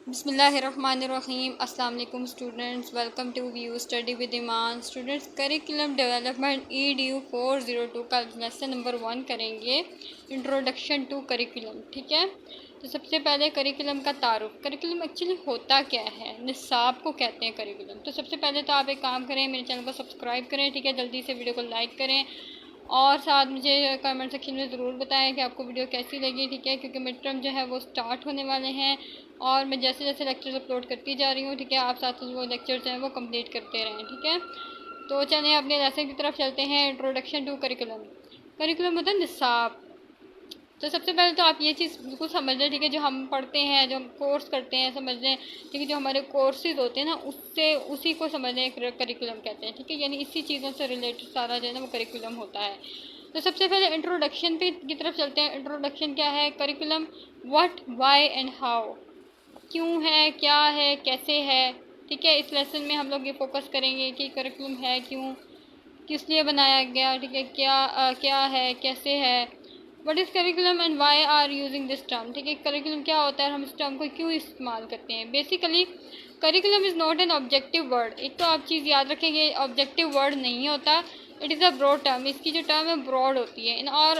بسم اللہ الرحمن الرحیم. السلام علیکم students. Welcome to view study with Iman. Students curriculum development EDU 402 کا لیسن نمبر 1 کریں گے, انٹروڈکشن ٹو کریکولم. ٹھیک ہے, تو سب سے پہلے کریکولم کا تعارف. کریکولم ایکچولی ہوتا کیا ہے؟ نصاب کو کہتے ہیں کریکولم. تو سب سے پہلے تو آپ ایک کام کریں, میرے چینل کو سبسکرائب کریں. ٹھیک ہے, جلدی سے ویڈیو کو لائک کریں اور ساتھ مجھے کمنٹ سیکشن میں ضرور بتائیں کہ آپ کو ویڈیو کیسی لگی. ٹھیک ہے, کیونکہ مڈ ٹرم جو ہے وہ سٹارٹ ہونے والے ہیں اور میں جیسے جیسے لیکچرز اپلوڈ کرتی جا رہی ہوں. ٹھیک ہے, آپ ساتھ وہ لیکچرز ہیں وہ کمپلیٹ کرتے رہیں. ٹھیک ہے, تو چلیں اپنے لیسن کی طرف چلتے ہیں. Introduction to curriculum. کریکولم ہوتا ہے نصاب. تو سب سے پہلے تو آپ یہ چیز بالکل سمجھ لیں. ٹھیک ہے, جو ہم پڑھتے ہیں, جو ہم کورس کرتے ہیں, سمجھ لیں. ٹھیک ہے, جو ہمارے کورسز ہوتے ہیں نا, اسی کو سمجھ لیں کریکولم کہتے ہیں. ٹھیک ہے, یعنی اسی چیزوں سے ریلیٹڈ سارا جو ہے نا وہ کریکولم ہوتا ہے. تو سب سے پہلے انٹروڈکشن کی طرف چلتے ہیں. انٹروڈکشن کیا ہے؟ Curriculum what, why and how. کیوں ہے, کیا ہے, کیسے ہے. ٹھیک ہے, اس لیسن میں ہم لوگ یہ فوکس کریں گے کہ کریکولم ہے کیوں, کس لیے بنایا گیا. ٹھیک ہے, کیا ہے, کیسے ہے. What is curriculum and why are using this term. ٹھیک ہے, کریکولم کیا ہوتا ہے اور ہم اس ٹرم کو کیوں استعمال کرتے ہیں. Basically curriculum is not an objective word. ایک تو آپ چیز یاد رکھیں گے, آبجیکٹیو ورڈ نہیں ہوتا. It is a broad term. اس کی جو ٹرم ہے براڈ ہوتی ہے. In our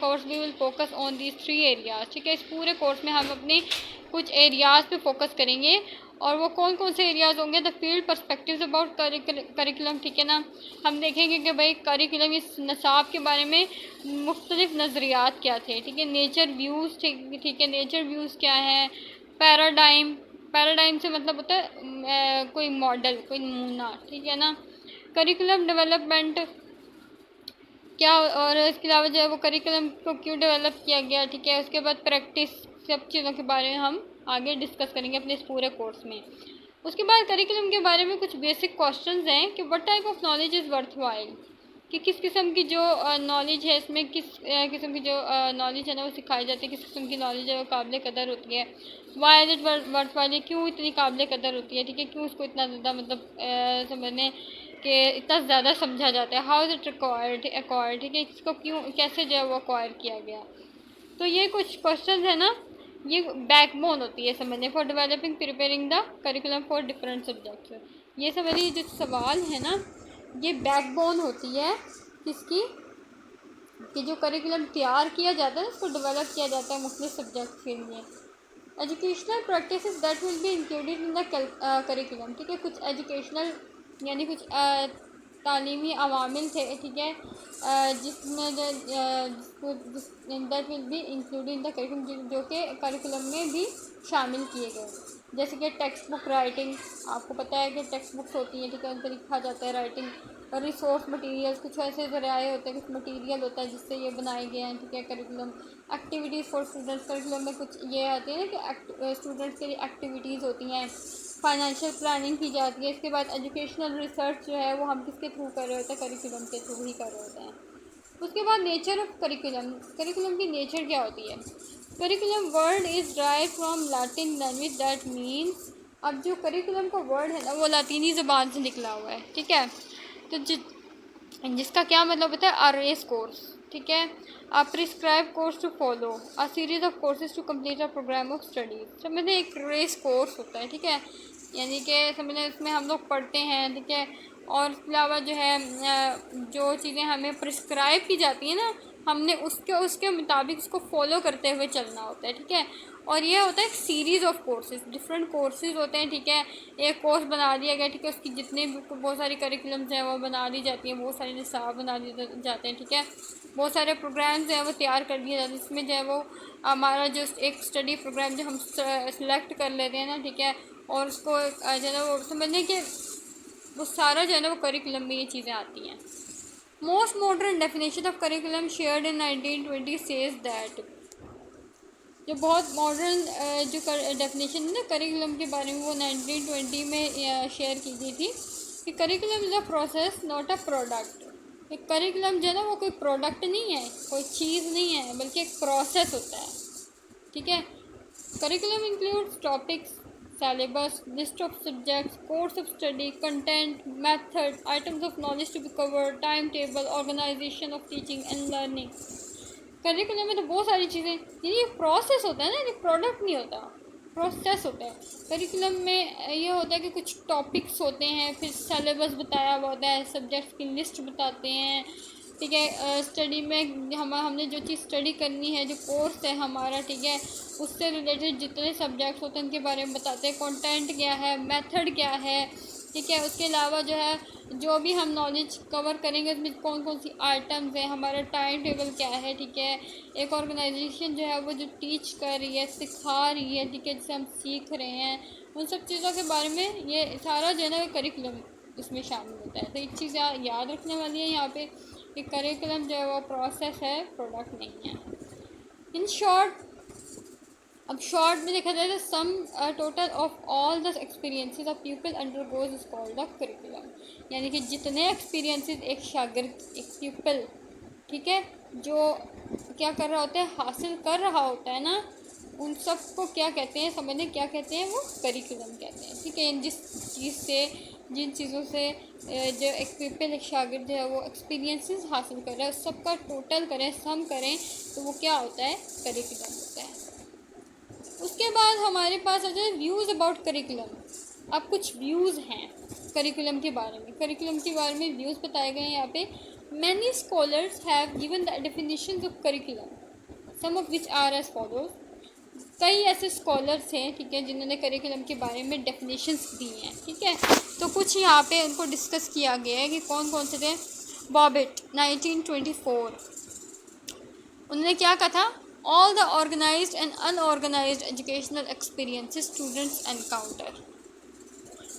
course we will focus on these 3 areas. ٹھیک ہے, اس پورے کورس میں ہم اپنی کچھ ایریاز پہ فوکس کریں گے. اور وہ کون کون سے ایریاز ہوں گے؟ The field perspectives about curriculum. ٹھیک ہے نا, ہم دیکھیں گے کہ بھائی کریکولم اس نصاب کے بارے میں مختلف نظریات کیا تھے. ٹھیک ہے, نیچر ویوز. ٹھیک ہے, نیچر ویوز کیا ہے. پیراڈائم. پیراڈائم سے مطلب ہوتا ہے کوئی ماڈل, کوئی نمونہ. ٹھیک ہے نا. کریکولم ڈیولپمنٹ کیا, اور اس کے علاوہ جو ہے وہ کریکولم کو کیوں ڈیولپ کیا گیا. ٹھیک ہے, اس کے بعد پریکٹس, سب چیزوں کے بارے میں ہم آگے ڈسکس کریں گے اپنے اس پورے کورس میں. اس کے بعد کریکولم کے بارے میں کچھ بیسک کوسچنز ہیں کہ what type of knowledge is worth while. کہ کس قسم کی جو نالج ہے, اس میں کس قسم کی جو نالج ہے نا وہ سکھائی جاتی ہے, کس قسم کی نالج ہے وہ قابل قدر ہوتی ہے. Why is it worthwhile, کیوں اتنی قابل قدر ہوتی ہے. ٹھیک ہے, کیوں اس کو اتنا زیادہ مطلب سمجھنے کہ اتنا زیادہ سمجھا جاتا ہے. How is it acquired. ٹھیک ہے, اس کو کیوں, کیسے جو ہے وہ ایکوائر کیا گیا. تو یہ کچھ کوسچنز ہیں نا, یہ بیک بون ہوتی ہے سمجھنے for developing preparing the curriculum for different subjects. یہ سمجھیے جو سوال ہے نا, یہ بیک بون ہوتی ہے کس کی, کہ جو کریکولم تیار کیا جاتا ہے اس کو ڈیولپ کیا جاتا ہے مختلف سبجیکٹ کے لیے. Educational practices that will be included in the curriculum. ٹھیک ہے, کچھ ایجوکیشنل یعنی کچھ تعلیمی عوامل تھے. ٹھیک ہے, جس میں that will be included in the curriculum, جو کہ کریکولم میں بھی شامل کیے گئے. جیسے کہ ٹیکسٹ بک رائٹنگ, آپ کو پتہ ہے کہ ٹیکسٹ بکس ہوتی ہیں. ٹھیک ہے, ان پہ لکھا جاتا ہے رائٹنگ. اور ریسورس مٹیریلس, کچھ ایسے ذرائع ہوتے ہیں, کچھ مٹیریل ہوتا ہے جس سے یہ بنائے گئے ہیں. ٹھیک ہے, curriculum. Activities for students, curriculum میں کچھ یہ آتی ہے نا کہ اسٹوڈنٹس کے لیے ایکٹیویٹیز ہوتی ہیں. فائنینشیل پلاننگ کی جاتی ہے. اس کے بعد ایجوکیشنل ریسرچ جو ہے وہ ہم کس کے تھرو کر رہے ہوتے ہیں, کریکولم کے تھرو ہی کر رہے ہوتے ہیں. اس کے بعد نیچر آف کریکولم. کریکولم کی نیچر کیا ہوتی ہے؟ Curriculum word is derive from Latin language that means. اب جو کریکولم کا ورڈ ہے نا وہ لاطینی زبان سے نکلا ہوا ہے. ٹھیک ہے, تو جس کا کیا مطلب ہوتا ہے, ریس کورس. ٹھیک ہے, prescribe course to follow, series of courses to complete a programme of study. سمجھیں ایک ریس کورس ہوتا ہے. ٹھیک ہے, یعنی کہ سمجھیں اس میں ہم لوگ پڑھتے ہیں. ٹھیک ہے, اور اس کے علاوہ جو ہے جو چیزیں ہمیں پرسکرائب کی جاتی ہیں نا, ہم نے اس کے مطابق اس کو فالو کرتے ہوئے چلنا ہوتا ہے. ٹھیک ہے, اور یہ ہوتا ہے ایک series of courses, different courses ہوتے ہیں. ٹھیک ہے, ایک کورس بنا دیا گیا. ٹھیک ہے, اس کی جتنے بھی بہت ساری کریکولمز ہیں وہ بنا دی جاتی ہیں, بہت سارے نصاب بنا دیے جاتے ہیں. ٹھیک ہے, بہت سارے پروگرامز ہیں وہ تیار کر دیے جاتے ہیں, جس میں جو ہے وہ ہمارا جو ایک اسٹڈی پروگرام جو ہم سلیکٹ کر لیتے ہیں نا. ٹھیک ہے, اور اس کو جو ہے نا وہ سمجھنے کہ وہ سارا جو ہے نا وہ کریکولم میں یہ چیزیں آتی ہیں. Most modern definition of curriculum shared in 1920 says that. جو بہت ماڈرن جو ڈیفینیشن ہے نا کریکولم کے بارے میں وہ 1920 میں شیئر کی گئی تھی کہ curriculum is a process not a product. Curriculum جو ہے نا وہ کوئی پروڈکٹ نہیں ہے, کوئی چیز نہیں ہے, بلکہ ایک پروسیس ہوتا ہے. ٹھیک ہے, curriculum includes topics, syllabus, list of subjects, course of study, content, method, items of knowledge to be covered, timetable, organisation of teaching and learning. Curriculum میں تو بہت ساری چیزیں, یعنی یہ پروسیس ہوتا ہے نا, یہ پروڈکٹ نہیں ہوتا. پروسیس ہوتا ہے. کریکولم میں یہ ہوتا ہے کہ کچھ ٹاپکس ہوتے ہیں, پھر سلیبس بتایا ہوا ہوتا ہے, سبجیکٹس کی لسٹ بتاتے ہیں, ٹھیک ہے. اسٹڈی میں ہم نے جو چیز اسٹڈی کرنی ہے, جو کورس ہے ہمارا, ٹھیک ہے, اس سے ریلیٹڈ جتنے سبجیکٹس ہوتے ہیں ان کے بارے میں بتاتے ہیں. کانٹینٹ کیا ہے, میتھڈ کیا ہے, ٹھیک ہے. اس کے علاوہ جو ہے جو بھی ہم نالج کور کریں گے اس میں کون کون سی آئٹمز ہیں, ہمارا ٹائم ٹیبل کیا ہے, ٹھیک ہے. ایک آرگنائزیشن جو ہے وہ جو ٹیچ کر رہی ہے, سکھا رہی ہے, ٹھیک ہے, جسے ہم سیکھ رہے ہیں, ان سب چیزوں کے بارے میں یہ سارا جو ہے نا کریکولم اس میں شامل ہوتا ہے. تو ایک چیز یاد رکھنے والی ہے یہاں پہ کہ کریکولم جو ہے وہ پروسیس ہے, پروڈکٹ نہیں ہے. ان شارٹ, اب شارٹ میں دیکھا جائے تو sum total of all the experiences of people under goes is called the curriculum. یعنی کہ جتنے ایکسپیرینسز ایک شاگرد, ایک پیپل, ٹھیک ہے, جو کیا کر رہا ہوتا ہے, حاصل کر رہا ہوتا ہے نا, ان سب کو کیا کہتے ہیں, سمجھیں کیا کہتے ہیں, وہ کریکولم کہتے ہیں. ٹھیک ہے, جن چیزوں سے جو ایک پیپل, ایک شاگرد جو ہے وہ ایکسپیرینسز حاصل کر رہا ہے, اس سب کا ٹوٹل کریں, سم کریں, تو وہ کیا ہوتا ہے, کریکولم ہوتا ہے. اس کے بعد ہمارے پاس آ جائے ویوز اباؤٹ کریکولم. اب کچھ ویوز ہیں کریکولم کے بارے میں. کریکولم کے بارے میں ویوز بتائے گئے ہیں یہاں پہ. Many scholars have given the definitions of curriculum, some of which are as follows. کئی ایسے اسکالرس ہیں, ٹھیک ہے, جنہوں نے کریکولم کے بارے میں ڈیفینیشنز دی ہیں, ٹھیک ہے. تو کچھ یہاں پہ ان کو ڈسکس کیا گیا ہے کہ کون کون سے تھے. بابٹ 1924, انہوں نے کیا کہا تھا, all the organised and unorganised educational experiences students encounter.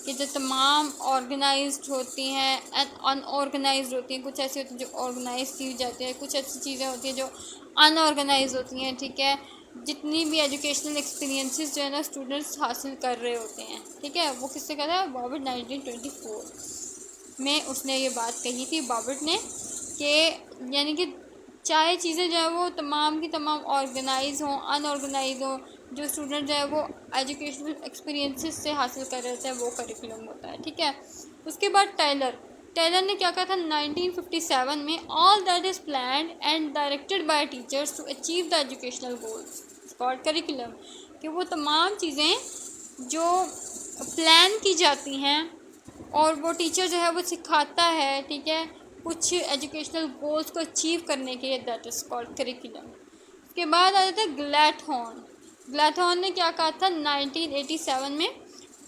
کہ جو تمام آرگنائزڈ ہوتی ہیں اینڈ ان آرگنائزڈ ہوتی ہیں, کچھ ایسی ہوتی ہیں جو آرگنائز کی جاتی ہیں, کچھ ایسی چیزیں ہوتی ہیں جو ان آرگنائز ہوتی ہیں, ٹھیک ہے. جتنی بھی ایجوکیشنل ایکسپیرینسز جو ہے نا اسٹوڈنٹس حاصل کر رہے ہوتے ہیں, ٹھیک ہے. وہ کس سے کہا تھا, بابٹ 1924 میں اس نے یہ بات کہی تھی, بابٹ نے, کہ یعنی کہ چاہے چیزیں جو ہے وہ تمام کی تمام آرگنائز ہوں, ان آرگنائز ہوں, جو اسٹوڈنٹ جو ہے وہ ایجوکیشنل ایکسپیرینسز سے حاصل کر رہے تھے, وہ کریکولم ہوتا ہے, ٹھیک ہے. اس کے بعد ٹیلر نے کیا کہا تھا 1957 میں, all that is planned and directed by teachers to achieve the educational goals called curriculum. کہ وہ تمام چیزیں جو پلان کی جاتی ہیں اور وہ ٹیچر جو ہے وہ سکھاتا ہے, ٹھیک ہے, کچھ ایجوکیشنل گولز کو اچیو کرنے کے لیے, دیٹ از کالڈ کریکولم. اس کے بعد آ جاتا ہے گلیتھون نے کیا کہا تھا 1987 میں,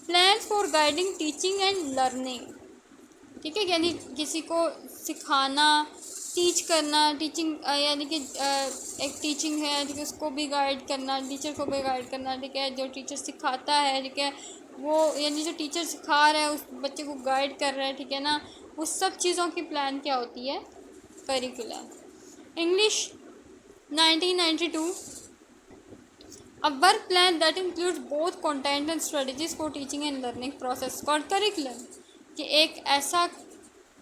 plans for guiding teaching and learning. ٹھیک ہے, یعنی کسی کو سکھانا, ٹیچ کرنا, ٹیچنگ یعنی کہ ایک ٹیچنگ ہے, ٹھیک ہے, اس کو بھی گائیڈ کرنا, ٹیچر کو بھی گائیڈ کرنا, ٹھیک ہے. جو ٹیچر سکھاتا ہے, ٹھیک ہے, وہ یعنی جو ٹیچر سکھا رہا ہے اس بچے کو گائیڈ کر رہا ہے, ٹھیک ہے نا, اس سب چیزوں کی پلان کیا ہوتی ہے, curriculum. English 1992, a work plan that includes both content and strategies for teaching and learning process called curriculum. کہ ایک ایسا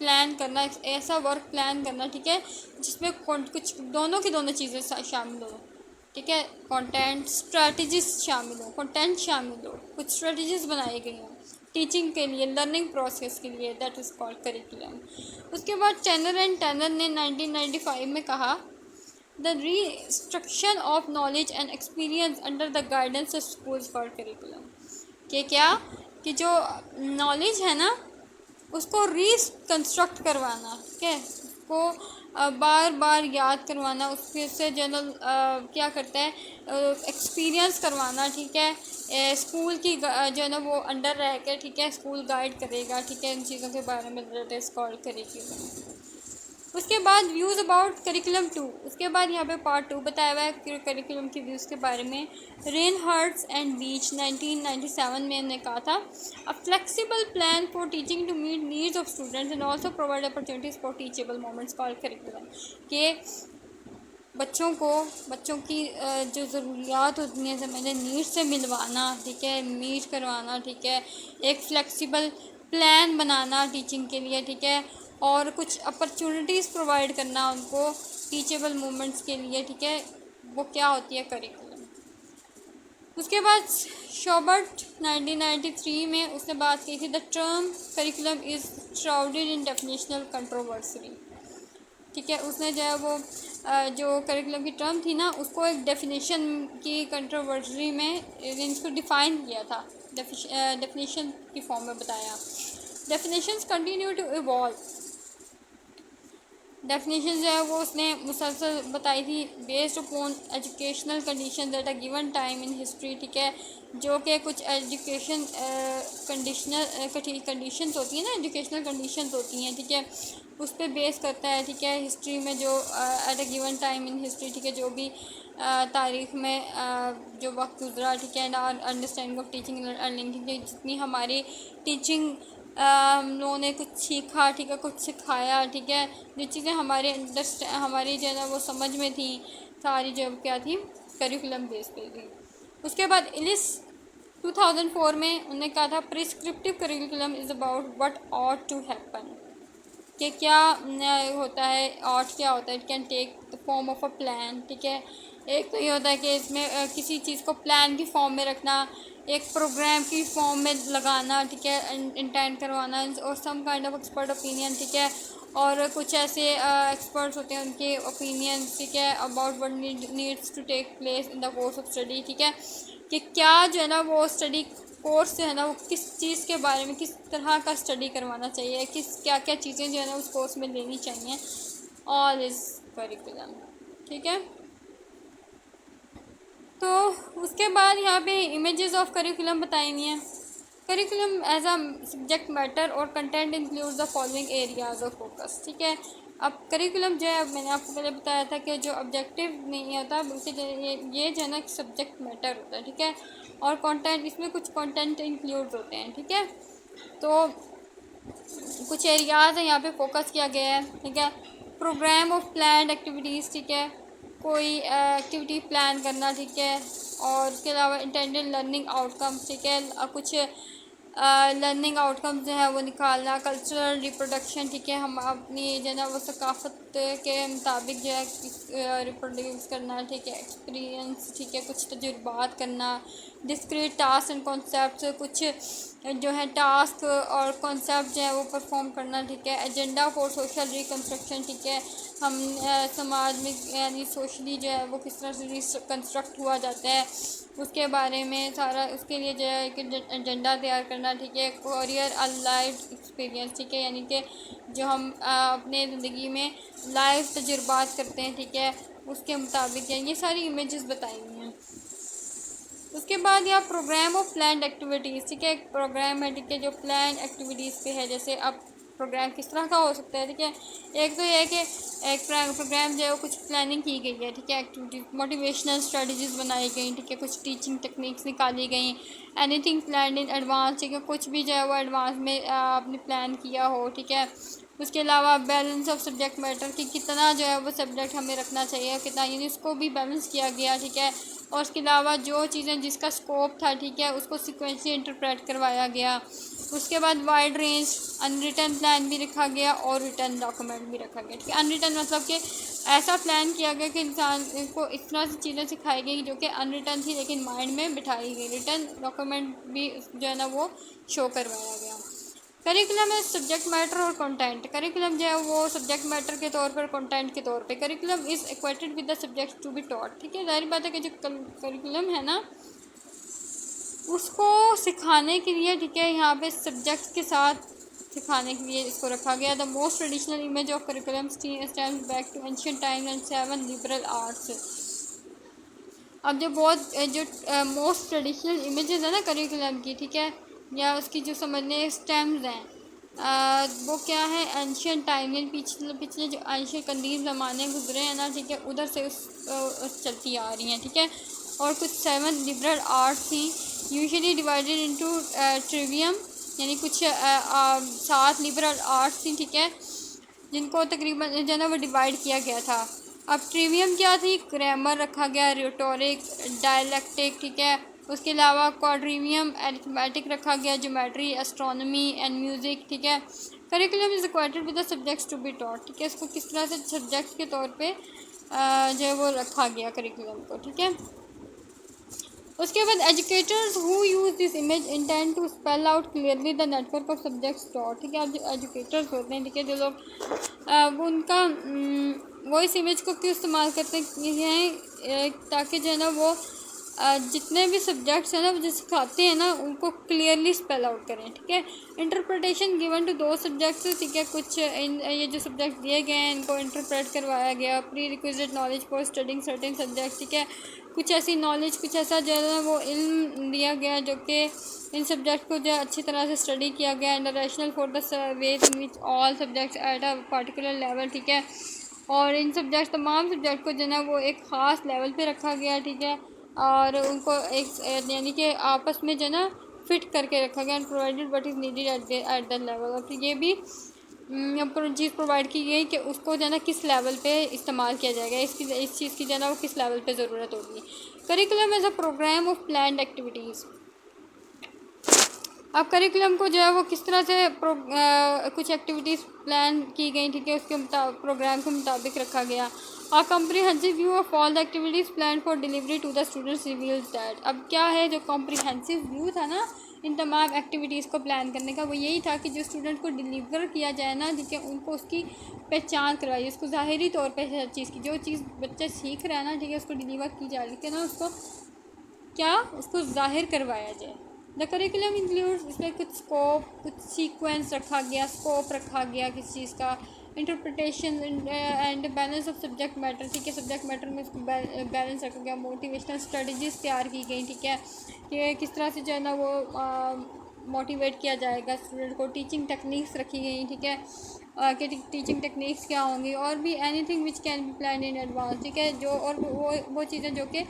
پلان کرنا, ایسا ورک پلان کرنا, ٹھیک ہے, جس میں کچھ دونوں کی دونوں چیزیں شامل ہوں, ٹھیک ہے. کانٹینٹ, اسٹریٹجیز شامل ہوں, کنٹینٹ شامل ہو, کچھ اسٹریٹجیز بنائی گئی ہوں ٹیچنگ کے لیے, لرننگ پروسیس کے لیے, دیٹ از کالڈ کریکولم. اس کے بعد ٹینر نے 1995 میں کہا, the restriction of knowledge and experience under the guidance of schools for curriculum. کہ کیا, کہ جو نالج ہے نا اس کو ریکنسٹرکٹ کروانا, ٹھیک ہے, اس کو بار بار یاد کروانا, اس کے سے جنرل کیا کرتا ہے, ایکسپیرینس کروانا, ٹھیک ہے. اسکول کی جو ہے نا وہ انڈر رہ کے, ٹھیک ہے, اسکول گائیڈ کرے گا, ٹھیک ہے, ان چیزوں کے بارے میں کالڈ کریکولم. اس کے بعد ویوز اباؤٹ کریکولم 2. اس کے بعد یہاں پہ پارٹ 2 بتایا ہوا ہے کریکولم کے ویوز کے بارے میں. رین ہارٹس اینڈ بیچ 1997 میں نے کہا تھا, a flexible plan for teaching to meet needs of students and also provide opportunities for teachable moments called curriculum. کہ بچوں کی جو ضروریات ہوتی ہیں سمجھیں, نیڈ سے ملوانا, ٹھیک ہے, میٹ کروانا, ٹھیک ہے, ایک فلیکسیبل پلان بنانا ٹیچنگ کے لیے, ٹھیک ہے, اور کچھ اپرچونیٹیز پرووائڈ کرنا ان کو ٹیچیبل مومنٹس کے لیے, ٹھیک ہے, وہ کیا ہوتی ہے, کریکولم. اس کے بعد شوبرٹ 1993 میں اس نے بات کی تھی, the term curriculum is shrouded in definitional controversy. ٹھیک ہے, اس نے جو ہے وہ جو کریکولم کی ٹرم تھی نا اس کو ایک ڈیفینیشن کی کنٹروورسی میں اس کو ڈیفائن کیا تھا، ڈیفینیشن کی فارم میں بتایا. Definitions continue to evolve. Definition جو ہے وہ اس نے مسلسل بتائی تھی based upon educational condition at a given time in history. ٹھیک ہے، جو کہ کچھ ایجوکیشن کنڈیشنز ہوتی ہیں نا، ایجوکیشنل کنڈیشنز ہوتی ہیں. ٹھیک ہے، اس پہ بیس کرتا ہے. ٹھیک ہے، ہسٹری میں جو at a given time in history. ٹھیک ہے، جو بھی تاریخ میں جو وقت گزرا. ٹھیک ہے، understanding of teaching and learning. جتنی ہماری ٹیچنگ ہم لوگوں نے کچھ سیکھا. ٹھیک ہے، کچھ سکھایا. ٹھیک ہے، جو چیزیں ہماری جو ہے نا وہ سمجھ میں تھیں ساری، جو کیا تھی کریکولم بیس پہ تھی. اس کے بعد ایلس 2004 میں انہوں نے کہا تھا prescriptive curriculum is about what ought to happen. کہ کیا ہوتا ہے، آٹ کیا ہوتا ہے، it can take the form of a plan. ٹھیک ہے، ایک تو یہ ہوتا ہے کہ اس میں کسی چیز کو پلان کی فارم میں رکھنا، ایک پروگرام کی فارم میں لگانا. ٹھیک ہے، انٹینڈ کروانا، اور some kind of expert opinion. ٹھیک ہے، اور کچھ ایسے ایکسپرٹس ہوتے ہیں ان کے اوپینین. ٹھیک ہے، about what needs to take place in the course of study. ٹھیک ہے، کہ کیا جو ہے نا وہ اسٹڈی کورس جو ہے نا وہ کس چیز کے بارے میں، کس طرح کا اسٹڈی کروانا چاہیے، کیا کیا چیزیں جو ہے نا اس کورس میں لینی چاہیے. آل از کریکولم. ٹھیک ہے، تو اس کے بعد یہاں پہ امیجز آف کریکولم بتائی ہوئی ہیں. Curriculum as a subject matter اور content include the following areas of focus. ٹھیک ہے، اب کریکولم جو ہے میں نے آپ کو پہلے بتایا تھا کہ جو آبجیکٹیو نہیں ہوتا بلکہ یہ جو ہے نا سبجیکٹ میٹر ہوتا ہے. ٹھیک ہے، اور کانٹینٹ، اس میں کچھ کانٹینٹ انکلوڈ ہوتے ہیں. ٹھیک ہے، تو کچھ ایریاز ہیں یہاں پہ فوکس کیا گیا ہے. ٹھیک ہے، پروگرام آف پلانڈ ایکٹیویٹیز. ٹھیک ہے، کوئی ایکٹیویٹی پلان کرنا. ٹھیک ہے، اور اس کے علاوہ انٹینڈڈ لرننگ آؤٹ کمس. ٹھیک ہے، کچھ لرننگ آؤٹ کمز جو ہے وہ نکالنا. Cultural reproduction. ٹھیک ہے، ہم اپنی جو ہے نا وہ ثقافت کے مطابق جو ہے ریپروڈیوس کرنا. ٹھیک ہے، ایکسپیرینس. ٹھیک ہے، کچھ تجربات کرنا. ڈسکریٹ ٹاسک اینڈ کانسیپٹس، کچھ جو ہے ٹاسک اور کانسیپٹ جو ہے وہ پرفارم کرنا. ٹھیک ہے، ایجنڈا فار سوشل ریکنسٹرکشن. ٹھیک ہے، ہم سماج میں یعنی سوشلی جو ہے وہ کس طرح سے ریکنسٹرکٹ ہوا جاتا ہے اس کے بارے میں سارا، اس کے لیے جو ہے ایک ایجنڈا تیار کرنا. ٹھیک ہے، کوریئر لائف ایکسپیرینس. ٹھیک ہے، یعنی کہ جو ہم اپنے زندگی میں لائف تجربات کرتے ہیں. ٹھیک ہے، اس کے مطابق یہ ساری امیجز بتائی ہوئی ہیں. اس کے بعد یہ پروگرام آف پلانڈ ایکٹیویٹیز. ٹھیک ہے، ایک پروگرام ہے. ٹھیک ہے، جو پلانڈ ایکٹیویٹیز پہ ہے. جیسے اب پروگرام کس طرح کا ہو سکتا ہے. ٹھیک ہے، ایک تو یہ ہے کہ ایک پروگرام جو ہے وہ کچھ پلاننگ کی گئی ہے. ٹھیک ہے، ایکٹیویٹیز موٹیویشنل اسٹریٹجیز بنائی گئیں. ٹھیک ہے، کچھ ٹیچنگ ٹیکنیکس نکالی گئیں. اینی تھنگ پلانڈ ان ایڈوانس. ٹھیک ہے، کچھ بھی جو ہے وہ ایڈوانس میں آپ نے پلان کیا ہو. ٹھیک ہے، اس کے علاوہ بیلنس آف سبجیکٹ میٹر کہ کتنا جو ہے وہ سبجیکٹ ہمیں رکھنا چاہیے، کتنا، یعنی اس کو بھی بیلنس کیا گیا. ٹھیک ہے، اور اس کے علاوہ جو چیزیں جس کا اسکوپ تھا. ٹھیک ہے، اس کو سیکوینشلی انٹرپریٹ کروایا گیا. اس کے بعد wide range in written plan بھی رکھا گیا اور ریٹن ڈاکومنٹ بھی رکھا گیا. ٹھیک ہے، ان ریٹن مطلب کہ ایسا پلان کیا گیا کہ انسان کو اس طرح سے چیزیں سکھائی گئی جو کہ ان ریٹن تھی لیکن مائنڈ میں بٹھائی گئی. ریٹن ڈاکومنٹ بھی جو ہے نا وہ شو کروایا گیا. کریکولم ہے سبجیکٹ میٹر اور کنٹینٹ. کریکولم جو ہے وہ سبجیکٹ میٹر کے طور پر، کنٹینٹ کے طور پہ. Curriculum is equated with the subject to be taught. ٹھیک ہے، ظاہر بات ہے کہ جو کریکولم ہے نا اس کو سکھانے کے لیے. ٹھیک ہے، یہاں پہ سبجیکٹ کے ساتھ سکھانے کے لیے اس کو رکھا گیا. The most traditional image of curriculum stems back to ancient time and 7 liberal arts. اب جو موسٹ ٹریڈیشنل امیجز ہیں نا کریکولم کی. ٹھیک ہے، یا اس کی جو سمجھنے اسٹیمز ہیں وہ کیا ہے، اینشینٹ ٹائم یعنی پچھلے جو اینشینٹ قدیم زمانے گزرے ہیں نا. ٹھیک ہے، ادھر سے چلتی آ رہی ہیں. ٹھیک ہے، اور کچھ 7 لبرل آرٹس تھیں یوزلی ڈیوائڈیڈ انٹو ٹریویم، یعنی کچھ 7 لبرل آرٹس تھیں. ٹھیک ہے، جن کو تقریباً جو ہے نا وہ ڈیوائڈ کیا گیا تھا. اب ٹریویم کیا تھی، گرامر رکھا گیا، ریٹورک، ڈائلیکٹک. ٹھیک ہے، اس کے علاوہ کوڈریویم ایریتھمیٹک رکھا گیا، جیومیٹری، اسٹرانومی اینڈ میوزک. ٹھیک ہے، curriculum is equated with the subjects to be taught. ٹھیک ہے، اس کو کس طرح سے سبجیکٹ کے طور پہ جو ہے وہ رکھا گیا کریکولم کو. ٹھیک ہے، اس کے بعد educators who use this image intend to spell out clearly the network of subjects taught. ٹھیک ہے، اب جو ایجوکیٹرز ہوتے ہیں. ٹھیک ہے، جو لوگ وہ ان کا وہ اس امیج کو کیوں استعمال کرتے ہیں تاکہ جو ہے نا وہ جتنے بھی سبجیکٹس ہیں نا وہ جو سکھاتے ہیں نا ان کو کلیئرلی اسپیل آؤٹ کریں. ٹھیک ہے. انٹرپریٹیشن گیون ٹو دو سبجیکٹس. ٹھیک ہے. کچھ یہ جو سبجیکٹ دیے گئے ہیں ان کو انٹرپریٹ کروایا گیا. Prerequisite knowledge for studying certain subject. ٹھیک ہے. کچھ ایسی نالج, کچھ ایسا جو ہے وہ علم دیا گیا جو کہ ان سبجیکٹ کو جو ہے اچھی طرح سے اسٹڈی کیا گیا. And rationale for the ways in which all subjects at a particular level. ٹھیک ہے. اور ان سبجیکٹ تمام سبجیکٹ کو جو ہے نا وہ ایک خاص لیول پہ رکھا گیا. ٹھیک ہے. اور ان کو ایک یعنی کہ آپس میں جو ہے نا فٹ کر کے رکھا گیا. And provided what is needed at the level. اور پھر یہ بھی چیز پرووائڈ کی گئی کہ اس کو جو ہے نا کس لیول پہ استعمال کیا جائے گا, اس چیز کی جو ہے نا وہ کس لیول پہ ضرورت ہوگی. Curriculum as a programme of planned activities. اب کریکولم کو جو ہے وہ کس طرح سے کچھ ایکٹیویٹیز پلان کی گئی. ٹھیک ہے. اس کے پروگرام کے مطابق رکھا گیا. A comprehensive view of all the activities planned for delivery to the students reveals that. اب کیا ہے جو comprehensive view تھا نا ان تمام ایکٹیویٹیز کو پلان کرنے کا, وہ یہی تھا کہ جو اسٹوڈنٹ کو ڈلیور کیا جائے نا, ٹھیک ہے, ان کو اس کی پہچان کروائی, اس کو ظاہری طور پہ ہر چیز کی جو چیز بچہ سیکھ رہا ہے نا, ٹھیک ہے, اس کو ڈلیور کی جا رہی ہے نا, اس کو کیا اس کو ظاہر کروایا جائے. دا کریکولم انکلوڈ, اس میں کچھ اسکوپ, کچھ سیکوینس رکھا گیا, اسکوپ رکھا گیا کس چیز کا, interpretation and balance of subject matter. ٹھیک ہے. سبجیکٹ میٹر میں اس کو بیلنس رکھا گیا. موٹیویشنل اسٹریٹجیز تیار کی گئی. ٹھیک ہے. کہ کس طرح سے جو ہے نا وہ موٹیویٹ کیا جائے گا اسٹوڈنٹ کو. ٹیچنگ ٹیکنیکس رکھی گئی. ٹھیک ہے. کہ ٹیچنگ ٹیکنیکس کیا ہوں گی, اور بھی anything which can be plan in advance. ٹھیک ہے. جو اور وہ چیزیں جو کہ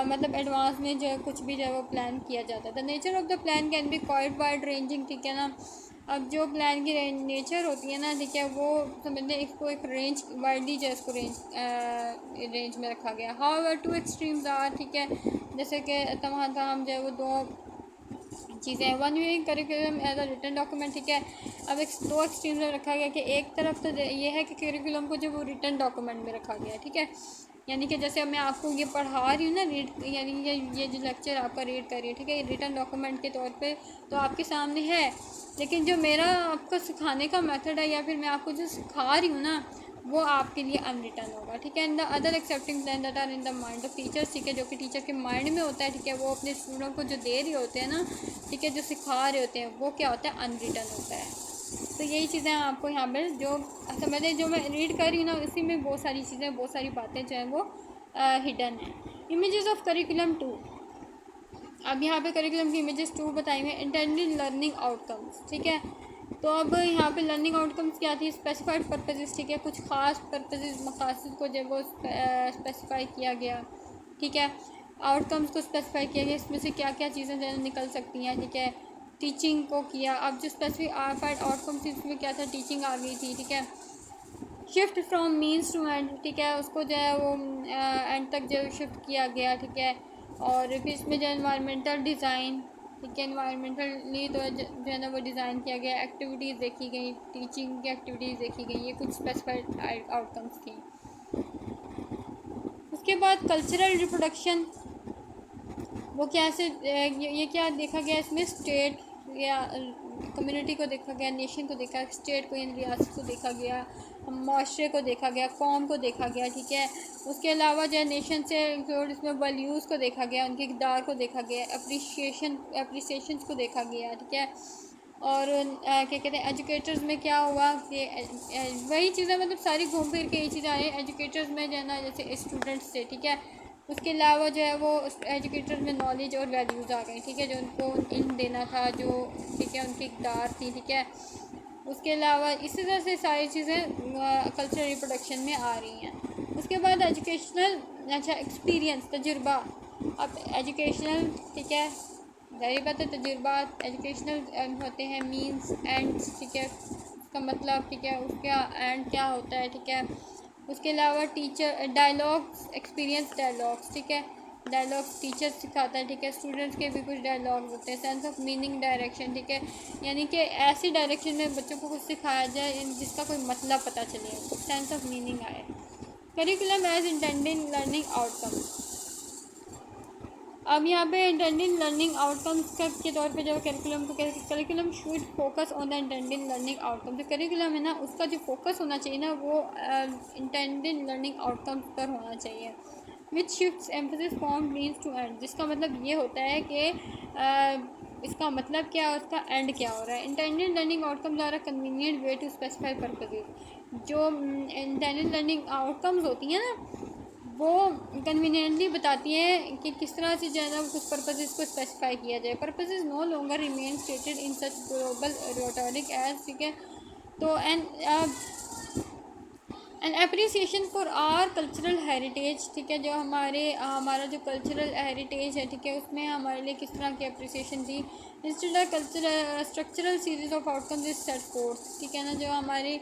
مطلب ایڈوانس میں جو ہے کچھ بھی جو ہے وہ پلان کیا جاتا ہے. The nature of the plan can be quite wide ranging. ٹھیک ہے نا. اب جو پلان کی نیچر ہوتی ہے نا, ٹھیک ہے, وہ سمجھتے ہیں اس کو ایک رینج وائڈلی جو ہے اس کو رینج میں رکھا گیا. However two extremes are. ٹھیک ہے. جیسے کہ تمام جو ہے وہ دو چیزیں. One viewing curriculum as a written document. ٹھیک ہے. اب دو ایکسٹریمز میں رکھا گیا کہ ایک طرف تو یہ ہے کہ کریکولم کو جو وہ ریٹن ڈاکومنٹ میں رکھا گیا. ٹھیک ہے. یعنی کہ جیسے میں آپ کو یہ پڑھا رہی ہوں نا ریڈ, یعنی یہ جو لیکچر آپ کا ریڈ کر رہی ہے, ٹھیک ہے, یہ ریٹن ڈاکومنٹ کے طور پہ تو آپ کے سامنے ہے, لیکن جو میرا آپ کو سکھانے کا میتھڈ ہے یا پھر میں آپ کو جو سکھا رہی ہوں نا وہ آپ کے لیے ان ریٹن ہوگا. ٹھیک ہے. In the other accepting plan that are in the mind of teachers. ٹھیک ہے. جو کہ ٹیچر کے مائنڈ میں ہوتا ہے. ٹھیک ہے. وہ اپنے اسٹوڈنٹ کو جو دے رہے ہوتے ہیں نا, ٹھیک ہے, جو سکھا رہے ہوتے ہیں, وہ کیا ہوتا ہے, ان ریٹن ہوتا ہے. تو یہی چیزیں آپ کو یہاں پر جو سمجھیں, جو میں ریڈ کر رہی ہوں نا اسی میں بہت ساری چیزیں, بہت ساری باتیں جو ہیں وہ ہڈن ہیں. Images of curriculum 2. اب یہاں پہ کریکولم کی امیجز 2 بتائی ہوئی ہیں. انٹینڈیڈ لرننگ آؤٹ کمس. ٹھیک ہے. تو اب یہاں پہ لرننگ آؤٹ کمس کیا تھی, اسپیسیفائڈ پرپزز. ٹھیک ہے. کچھ خاص پرپزز, مقاصد کو جب وہ اسپیسیفائی کیا گیا. ٹھیک ہے. آؤٹ کمس کو اسپیسیفائی کیا گیا, اس میں سے کیا کیا چیزیں جو نکل سکتی ہیں. ٹھیک ہے. ٹیچنگ کو کیا. اب جو اسپیسیفائڈ آؤٹ کمس تھی اس میں کیا تھا, ٹیچنگ آ گئی تھی. ٹھیک ہے. Shift from means to end. ٹھیک ہے. اس کو جو ہے وہ اینڈ تک جو شفٹ کیا گیا. ٹھیک ہے. اور پھر اس میں جو انوائرمنٹل ڈیزائن. ٹھیک ہے. انوائرمنٹلی تو جو ہے نا وہ ڈیزائن کیا گیا. ایکٹیویٹیز دیکھی گئی, ٹیچنگ کی ایکٹیویٹیز دیکھی گئی. یہ کچھ اسپیسیفائڈ آؤٹ کمس تھیں. اس کے بعد کلچرل ریپروڈکشن. وہ کیسے, یہ کیا دیکھا گیا اس میں, اسٹیٹ یا کمیونٹی کو دیکھا گیا, نیشن کو دیکھا, اسٹیٹ کو یعنی ریاست کو دیکھا گیا, معاشرے کو دیکھا گیا, قوم کو دیکھا گیا. ٹھیک ہے. اس کے علاوہ جو ہے نیشن سے انکلوڈ اس میں ویلیوز کو دیکھا گیا, ان کے اقدار کو دیکھا گیا, اپریسیشنس کو دیکھا گیا. ٹھیک ہے. اور کیا کہتے ہیں ایجوکیٹرز میں کیا ہوا کہ وہی چیزیں مطلب ساری گھوم پھر کے یہ چیزیں آ رہی ہیں. ایجوکیٹرز میں جو ہے نا جیسے اسٹوڈنٹس سے. ٹھیک ہے. اس کے علاوہ جو ہے وہ ایجوکیٹر میں نالج اور ویلیوز آ گئی. ٹھیک ہے. جو ان کو علم دینا تھا, جو ٹھیک ہے ان کی اقدار تھی. ٹھیک ہے. اس کے علاوہ اسی طرح سے ساری چیزیں کلچرل ریپروڈکشن میں آ رہی ہیں. اس کے بعد ایجوکیشنل ایکسپیرینس, تجربہ. اب ایجوکیشنل, ٹھیک ہے, ظاہر بات ہے تجربات ایجوکیشنل ہوتے ہیں مینس اینڈس. ٹھیک ہے. اس کا مطلب, ٹھیک ہے, اس کا اینڈ کیا ہوتا ہے. ٹھیک ہے. اس کے علاوہ ٹیچر ڈائلاگس, ایکسپیرینس ڈائلاگس. ٹھیک ہے. ڈائلاگس ٹیچر سکھاتا ہے. ٹھیک ہے. اسٹوڈنٹس کے بھی کچھ ڈائلاگس ہوتے ہیں. Sense of meaning, direction. ٹھیک ہے. یعنی کہ ایسی ڈائریکشن میں بچوں کو کچھ سکھایا جائے جس کا کوئی مطلب پتہ چلے, سینس آف میننگ آئے. Curriculum as intending learning out کم. اب یہاں پہ انٹینڈنگ لرننگ آؤٹ کمس کے طور پہ جو کریکولم کو curriculum should focus on the intending learning out کم. جو کریکولم ہے نا اس کا جو فوکس ہونا چاہیے نا وہ انٹینڈنگ لرننگ آؤٹ کمس پر ہونا چاہیے. Which shifts emphasis from means to end, جس کا مطلب یہ ہوتا ہے کہ اس کا مطلب کیا ہے, اس کا اینڈ کیا ہو رہا ہے. Intending learning outcomes are a convenient way to specify purposes. جو انٹینڈنگ لرننگ آؤٹ کمز ہوتی ہیں نا وہ کنوینئنٹلی بتاتی ہیں کہ کس طرح سے جو ہے نا کچھ پرپزز کو اسپیسیفائی کیا جائے. Purposes no longer remain stated in such global rhetoric as, ٹھیک ہے, تو an appreciation for our cultural heritage, ٹھیک ہے, جو ہمارا جو کلچرل ہیریٹیج ہے, ٹھیک ہے, اس میں ہمارے لیے کس طرح کی اپریسیشن تھی. Instead structural series of outcomes is set forth, ٹھیک ہے نا, جو ہماری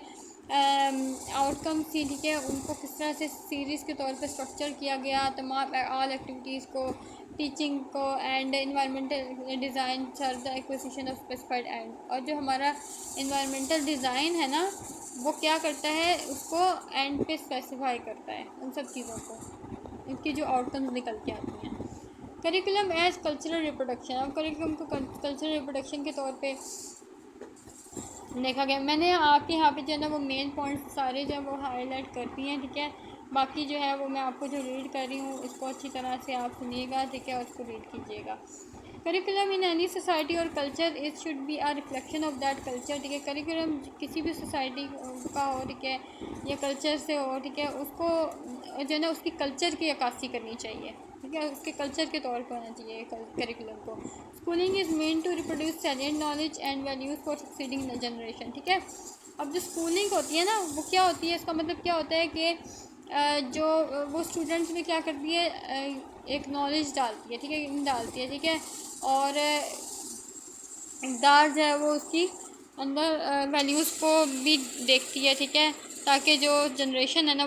آؤٹ کم تھی, ٹھیک ہے, ان کو کس طرح سے سیریز کے طور پہ اسٹرکچر کیا گیا. تمام آل ایکٹیویٹیز کو, ٹیچنگ کو and environmental design serve the acquisition of specified and. اور جو ہمارا انوائرمنٹل ڈیزائن ہے نا وہ کیا کرتا ہے, اس کو اینڈ پہ اسپیسیفائی کرتا ہے ان سب چیزوں کو, ان کی جو آؤٹ کمز نکل کے آتی ہیں. Curriculum as cultural reproduction. اب کریکولم کو کلچرل ریپروڈکشن کے طور پہ دیکھا گیا. میں نے آپ کے یہاں پہ جو ہے نا وہ مین پوائنٹس سارے جو ہے وہ ہائی لائٹ کرتی ہیں, ٹھیک ہے. باقی جو ہے وہ میں آپ کو جو ریڈ کر رہی ہوں اس کو اچھی طرح سے آپ سنیے گا, ٹھیک ہے, اور اس کو ریڈ کیجیے گا. کریکولم ان اینی سوسائٹی اور culture it should be a reflection of that culture, ٹھیک ہے. کریکولم کسی بھی سوسائٹی کا ہو, ٹھیک ہے, یا کلچر سے ہو, ٹھیک ہے, اس کو جو ہے نا اس کی کلچر کی عکاسی کرنی چاہیے, ٹھیک ہے, اس کے کلچر کے طور پہ ہونا چاہیے کریکولم کو. Schooling is meant to reproduce salient knowledge and values for succeeding generation, ٹھیک ہے. اب جو اسکولنگ ہوتی ہے نا وہ کیا ہوتی ہے, اس کا مطلب کیا ہوتا ہے کہ جو وہ اسٹوڈنٹس میں کیا کرتی ہے, ایک نالج ڈالتی ہے, ٹھیک ہے, ڈالتی ہے, ٹھیک ہے, اور اقدار جو ہے وہ اس کی اندر ویلیوز کو بھی دیکھتی ہے, ٹھیک ہے, تاکہ جو جنریشن ہے نا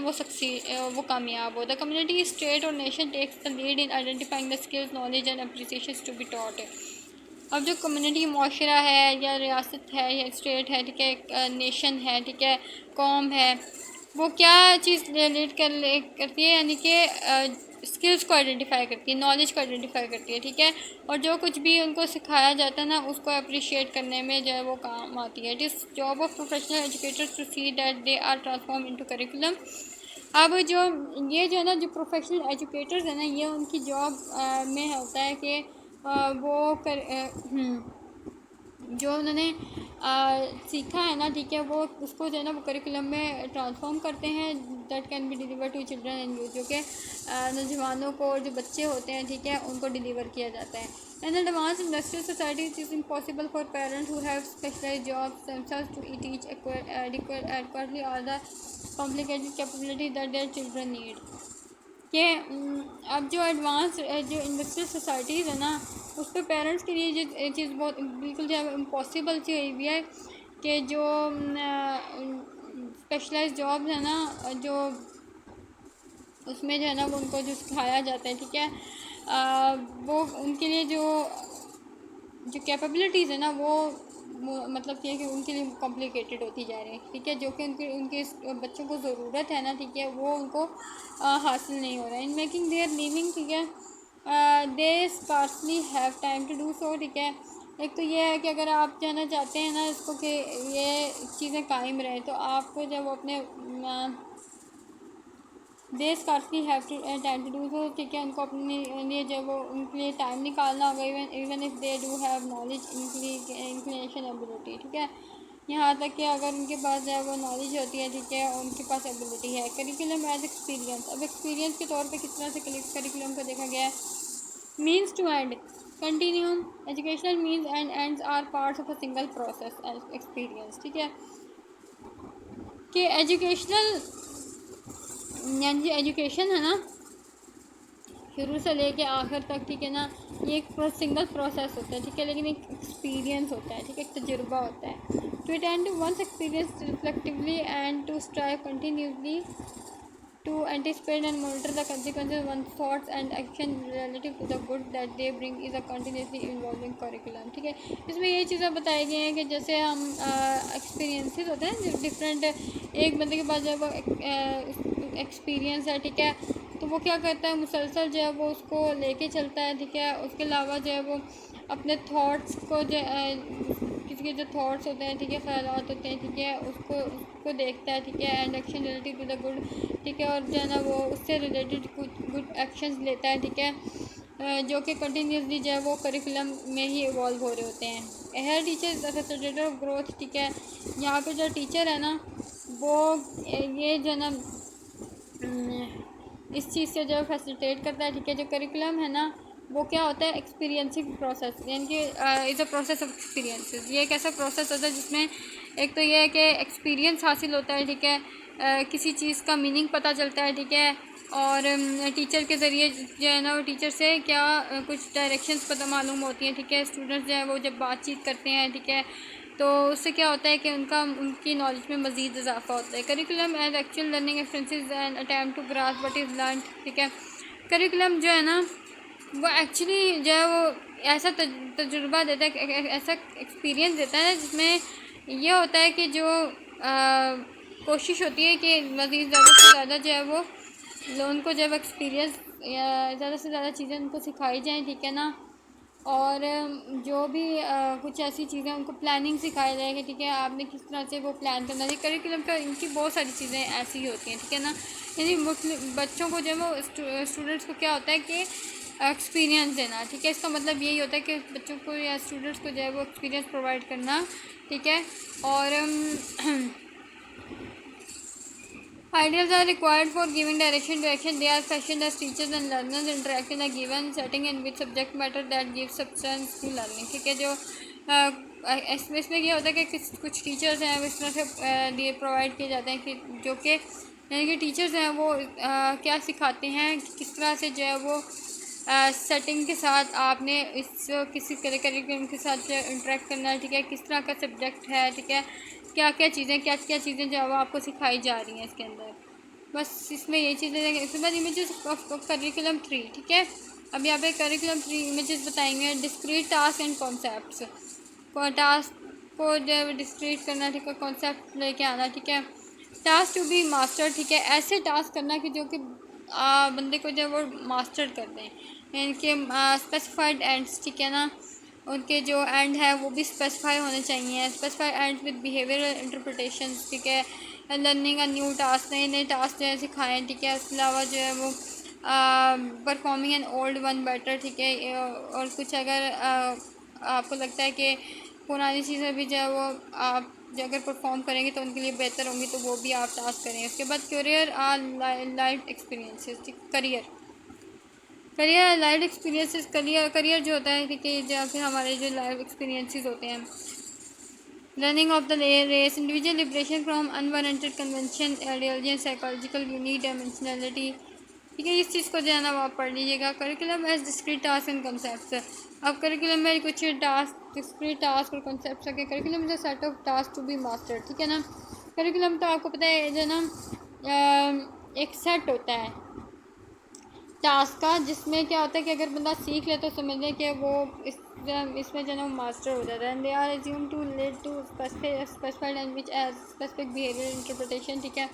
وہ کامیاب ہو. دا کمیونٹی اسٹیٹ اور nation takes the lead in identifying the skills knowledge and appreciations to be taught. اب جو کمیونٹی معاشرہ ہے یا ریاست ہے یا اسٹیٹ ہے, ٹھیک ہے, نیشن ہے, ٹھیک ہے, قوم ہے, وہ کیا چیز لیڈ کرتی ہے, یعنی کہ اسکلس کو آئیڈینٹیفائی کرتی ہے, نالج کو آئیڈینٹیفائی کرتی ہے, ٹھیک ہے, اور جو کچھ بھی ان کو سکھایا جاتا ہے نا اس کو اپریشیٹ کرنے میں جو ہے وہ کام آتی ہے. It is job of professional educators to see that they are transform into curriculum. اب جو یہ جو ہے نا جو پروفیشنل ایجوکیٹرز ہیں نا یہ ان کی جاب میں ہوتا ہے کہ وہ جو انہوں نے سیکھا ہے نا, ٹھیک ہے, وہ اس کو جو ہے نا وہ کریکولم میں ٹرانسفارم کرتے ہیں. That can be deliver to children and youth, جو کہ نوجوانوں کو, جو بچے ہوتے ہیں, ٹھیک ہے, ان کو ڈیلیور کیا جاتا ہے. In advanced industrial societies, it is impossible for parents who have specialized jobs themselves to teach adequately all the complicated capabilities that their children need. کہ اب جو ایڈوانس جو انڈسٹریل سوسائٹیز ہیں نا اس پہ پیرنٹس کے لیے یہ چیز بہت بالکل جو ہے امپاسبل سی ہوئی ہوئی ہے کہ جو اسپیشلائز جابس ہیں نا جو اس میں جو ہے نا وہ ان کو جو سکھایا جاتا ہے, ٹھیک ہے, وہ ان کے لیے جو کیپیبلٹیز ہیں نا وہ مطلب یہ ہے کہ ان کے لیے کمپلیکیٹڈ ہوتی جا رہی ہیں, ٹھیک ہے, جو کہ ان کے بچوں کو ضرورت ہے نا, ٹھیک ہے, وہ ان کو حاصل نہیں ہو رہا ہے. ان میکنگ دیئر لیونگ, ٹھیک ہے, they scarcely have time to do so, ٹھیک ہے. ایک تو یہ ہے کہ اگر آپ جانا چاہتے ہیں نا اس کو کہ یہ چیزیں قائم رہیں تو آپ کو جب اپنے they scarcely have to time to do so, ٹھیک ہے, ان کو اپنے لیے جب وہ ان کے لیے ٹائم نکالنا ہوگا even if they do have knowledge inclination ability, ٹھیک ہے, یہاں تک کہ اگر ان کے پاس جو ہے وہ نالج ہوتی ہے, ٹھیک ہے, ان کے پاس ایبلٹی ہے. Curriculum as experience. اب ایکسپیرینس کے طور پہ کس طرح سے کریکولم کو دیکھا گیا ہے. Means to end continuum educational means and ends are parts of a single process experience, ٹھیک ہے, کہ ایجوکیشنل یعنی جو ایجوکیشن ہے نا شروع سے لے کے آخر تک, ٹھیک ہے نا, یہ ایک سنگل پروسیس ہوتا ہے, ٹھیک ہے, لیکن ایک ایکسپیرینس ہوتا ہے, ٹھیک ہے, ایک تجربہ ہوتا ہے. To attend to one's experience reflectively and to strive continuously to anticipate and monitor the consequences one thoughts and action relative to the good that they bring is a continuously evolving curriculum, ٹھیک ہے. اس میں یہ چیزیں بتائی گئی ہیں کہ جیسے ہم ایکسپیرینسز ہوتے ہیں جو ڈفرینٹ, ایک بندے کے پاس جو ہے وہ ایکسپیرینس ہے, ٹھیک ہے, تو وہ کیا کرتا ہے مسلسل جو ہے وہ اس کو لے کے چلتا ہے، ٹھیک ہے. اس کے علاوہ جو ہے وہ اپنے تھاٹس کو کسی کے جو تھاٹس ہوتے ہیں، ٹھیک ہے، خیالات ہوتے ہیں، ٹھیک ہے، اس کو دیکھتا ہے، ٹھیک ہے. And action related to the good, ٹھیک ہے، اور جو ہے نا وہ اس سے ریلیٹڈ کچھ گڈ ایکشنز لیتا ہے، ٹھیک ہے، جو کہ کنٹینیوسلی جو ہے وہ کریکولم میں ہی ایوالو ہو رہے ہوتے ہیں. Here teacher facilitator of growth, ٹھیک ہے. یہاں پہ جو ٹیچر ہے نا وہ یہ جو ہے نا اس چیز سے جو فیسیلیٹیٹ کرتا ہے، ٹھیک ہے. جو کریکولم ہے نا وہ کیا ہوتا ہے ایکسپیرینسنگ پروسیس، یعنی کہ از اے پروسیس آف ایکسپیرینسز. یہ ایک ایسا پروسیس ہوتا ہے جس میں ایک تو یہ ہے کہ ایکسپیرینس حاصل ہوتا ہے، ٹھیک ہے، کسی چیز کا میننگ پتہ چلتا ہے، ٹھیک ہے، اور ٹیچر کے ذریعے جو ہے نا وہ ٹیچر سے کیا کچھ ڈائریکشنز پتہ معلوم ہوتی ہیں، ٹھیک ہے. اسٹوڈنٹس جو ہے وہ جب بات چیت کرتے ہیں، ٹھیک ہے، تو اس سے کیا ہوتا ہے کہ ان کی نالج میں مزید اضافہ ہوتا ہے. Curriculum as actual learning experiences and attempt to grasp what is learned, ٹھیک ہے. کریکولم جو ہے نا وہ ایکچولی جو ہے وہ ایسا تجربہ دیتا ہے، ایسا ایکسپیرینس دیتا ہے جس میں یہ ہوتا ہے کہ جو کوشش ہوتی ہے کہ مزید زیادہ سے زیادہ جو ہے وہ ان کو جب ایکسپیرینس یا زیادہ سے زیادہ چیزیں ان کو سکھائی جائیں، ٹھیک ہے نا. اور جو بھی کچھ ایسی چیزیں ان کو پلاننگ سکھائی جائے گی، ٹھیک ہے، آپ نے کس طرح سے وہ پلان کرنا ہے. کریکولم کا ان کی بہت ساری چیزیں ایسی ہی ہوتی ہیں، ٹھیک ہے نا. یعنی بچوں کو جو ہے وہ اسٹوڈنٹس کو کیا ہوتا ہے کہ ایکسپیرینس دینا، ٹھیک ہے. اس کا مطلب یہی ہوتا ہے کہ بچوں کو یا اسٹوڈنٹس کو جو ہے وہ ایکسپیرینس پرووائڈ کرنا، ٹھیک ہے. اور ideas are required for giving direction to action. They are fashioned as teachers and learners interact in a given setting and with subject matter that gives substance to learning. ٹھیک ہے. جو اس میں یہ ہوتا ہے کہ کچھ ٹیچرز ہیں وہ اس طرح سے لیے پرووائڈ کیے جاتے ہیں کہ جو کہ یعنی کہ ٹیچرز ہیں وہ کیا سکھاتے ہیں، کس طرح سے جو ہے وہ سیٹنگ کے ساتھ آپ نے اس کسی کریکولم کے ساتھ انٹریکٹ کرنا ہے، ٹھیک ہے، کس طرح کا سبجیکٹ ہے، ٹھیک ہے، کیا چیزیں جو ہے وہ آپ کو سکھائی جا رہی ہیں اس کے اندر. بس اس میں یہی چیزیں ہیں. اس کے بعد امیجز آف کریکولم 3، ٹھیک ہے. اب یہاں پہ کریکولم 3 امیجز بتائیں گے. Discrete task and concepts, task کو جو ہے ڈسکریٹ کرنا، ٹھیک ہے، کانسیپٹ لے کے آنا، ٹھیک ہے. ٹاسک ٹو بی ماسٹر، ٹھیک ہے، ایسے ٹاسک کرنا کہ جو کہ بندے کو جو ہے وہ ماسٹر کر دیں، یعنی کہ اسپیسیفائڈ اینڈس، ٹھیک ہے نا. ان کے جو اینڈ ہے وہ بھی اسپیسیفائی ہونے چاہیے. Specify and with behavioural interpretations, ٹھیک ہے. لرننگ اے نیو ٹاسک، نئے ٹاسک جو ہے سکھائیں، ٹھیک ہے. اس کے علاوہ جو ہے وہ performing an old one better, ٹھیک ہے. اور کچھ اگر آپ کو لگتا ہے کہ پرانی چیزیں بھی جو ہے وہ آپ جو اگر پرفارم کریں گے تو ان کے لیے بہتر ہوں گی تو وہ بھی آپ ٹاسک کریں. اس کے بعد career or life experiences, career life experiences. Career جو ہوتا ہے، ٹھیک ہے، جہاں پہ ہمارے جو لائف ایکسپیرینسز ہوتے ہیں. Running of the race, individual liberation from unwarranted convention, ideology and psychological unique dimensionality, ٹھیک ہے. اس چیز کو جو ہے نا وہ آپ پڑھ لیجیے گا. Curriculum as discrete task and concepts. اب کریکولم میں کچھ ڈسکریٹ ٹاسک اور کنسیپٹس کے. Curriculum is a set of task to be master, ٹھیک ہے نا. کریکولم تو آپ کو پتہ ہے جو ہے نا ایک سیٹ ہوتا ہے ٹاسک کا، جس میں کیا ہوتا ہے کہ اگر بندہ سیکھ لے تو سمجھ لے کہ وہ اس میں جو ہے نا وہ ماسٹر ہو جاتا ہے. And they are assume to lead to specified end which is specific behaviour interpretation, ٹھیک ہے.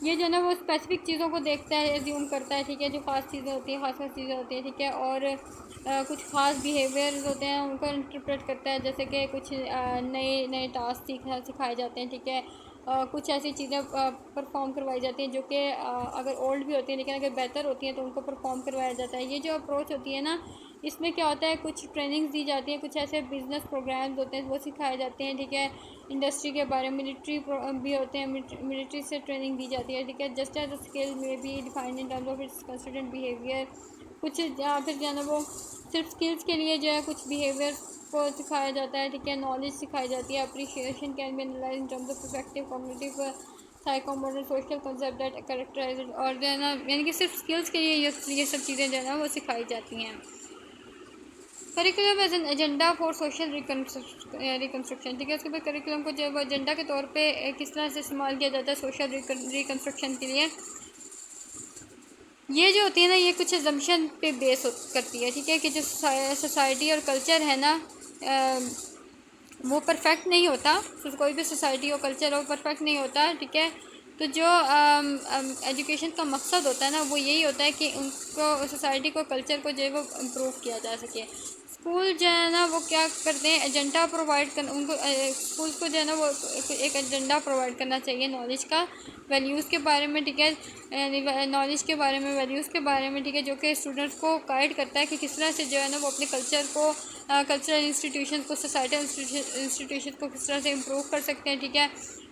یہ جو ہے نا وہ اسپیسیفک چیزوں کو دیکھتا ہے، ایزیوم کرتا ہے، ٹھیک ہے. جو خاص چیزیں ہوتی ہیں، خاص چیزیں ہوتی ہیں، ٹھیک ہے. اور کچھ خاص بیہیویئرز ہوتے ہیں ان کو انٹرپریٹ کرتا ہے، جیسے کہ کچھ نئے ٹاسک سکھائے جاتے ہیں، ٹھیک ہے. کچھ ایسی چیزیں پرفارم کروائی جاتی ہیں جو کہ اگر اولڈ بھی ہوتی ہیں لیکن اگر بہتر ہوتی ہیں تو ان کو پرفارم کروایا جاتا ہے. یہ جو اپروچ ہوتی ہے نا اس میں کیا ہوتا ہے کچھ ٹریننگز دی جاتی ہیں، کچھ ایسے بزنس پروگرامز ہوتے ہیں وہ سکھائے جاتے ہیں، ٹھیک ہے. انڈسٹری کے بارے میں ملٹری بھی ہوتے ہیں، ملٹری سے ٹریننگ دی جاتی ہے، ٹھیک ہے. Just as a skill may be defined in terms of its constant behaviour. کچھ یا پھر جو ہے نا وہ صرف اسکلس کے لیے جو ہے کچھ بیہیویئر کو سکھایا جاتا ہے، ٹھیک ہے. نالج سکھائی جاتی ہے. Appreciation can be analyse in terms of affective cognitive psychomotor social concept that characterise. اور جو ہے نا یعنی کہ صرف اسکلس کے لیے یہ سب چیزیں جو ہے نا وہ سکھائی جاتی ہیں. Curriculum as an agenda for social reconstruction, ٹھیک ہے. اس کے بعد کریکولم کو جو ہے وہ ایجنڈا کے طور پہ کس طرح سے استعمال کیا جاتا ہے سوشل ریکنسٹرکشن کے لیے. یہ جو ہوتی ہے نا یہ کچھ ازمپشن پہ بیس کرتی ہے، ٹھیک ہے. کہ جو سوسائٹی اور کلچر ہے نا وہ پرفیکٹ نہیں ہوتا. کوئی بھی سوسائٹی اور کلچر وہ پرفیکٹ نہیں ہوتا، ٹھیک ہے. تو جو ایجوکیشن کا مقصد ہوتا ہے نا وہ یہی ہوتا ہے کہ ان کو سوسائٹی کو کلچر کو جو ہے وہ امپروو کیا جا سکے. اسکول جو ہے نا وہ کیا کرتے ہیں ایجنڈا پرووائڈ کرنا ان کو اسکول کو جو ہے نا وہ ایک ایجنڈا پرووائڈ کرنا چاہیے نالج کا ویلیوز کے بارے میں, ٹھیک ہے, نالج کے بارے میں, ویلیوز کے بارے میں, ٹھیک ہے, جو کہ اسٹوڈنٹس کو گائیڈ کرتا ہے کہ کس طرح سے جو ہے نا وہ اپنے کلچر کو کلچرل انسٹیٹیوشن کو سوسائٹل انسٹیٹیوشن کو کس طرح سے امپروو کر سکتے ہیں, ٹھیک ہے,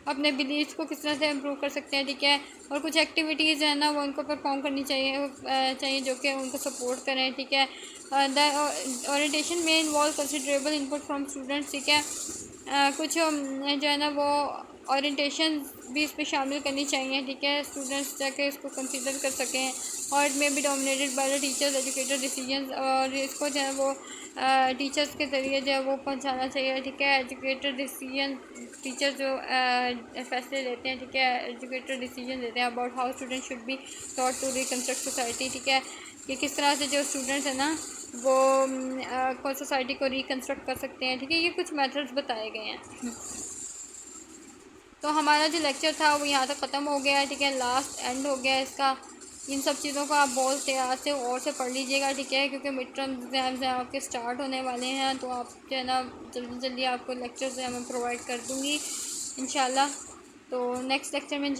اپنے بلیفس کو کس طرح سے امپروو کر سکتے ہیں, ٹھیک ہے, اور کچھ ایکٹیویٹیز ہیں نا وہ ان کو پرفارم کرنی چاہیے جو کہ ان کو سپورٹ کریں, ٹھیک ہے. اورینٹیشن میں involve considerable input from students, ٹھیک ہے, کچھ جو ہے نا وہ اورینٹیشن بھی اس پہ شامل کرنی چاہیے, ٹھیک ہے, اسٹوڈنٹس جا کے اس کو کنسیڈر کر سکیں. اور it may be dominated by the teachers educator decisions, اور اس کو جو ہے وہ ٹیچرس کے ذریعے جو ہے وہ پہنچانا چاہیے, ٹھیک ہے. ایجوکیٹر ڈیسیجن ٹیچر جو فیصلے لیتے ہیں, ٹھیک ہے, ایجوکیٹر ڈیسیجن دیتے ہیں about how student should be taught to reconstruct society, ٹھیک ہے, کہ کس طرح سے جو اسٹوڈنٹس ہیں نا وہ سوسائٹی کو ریکنسٹرکٹ کر سکتے ہیں, ٹھیک ہے. یہ کچھ میتھڈس بتائے گئے ہیں. تو ہمارا جو لیکچر تھا وہ یہاں تک ختم ہو گیا ہے, ٹھیک ہے, لاسٹ اینڈ ہو گیا اس کا. ان سب چیزوں کو آپ بہت یاد سے اور سے پڑھ لیجیے گا, ٹھیک ہے, کیونکہ مڈ ٹرم ایگزامز ہیں آپ کے اسٹارٹ ہونے والے ہیں, تو آپ جو ہے نا جلدی آپ کو لیکچرز میں پرووائڈ کر دوں گی انشاءاللہ. تو نیکسٹ لیکچر میں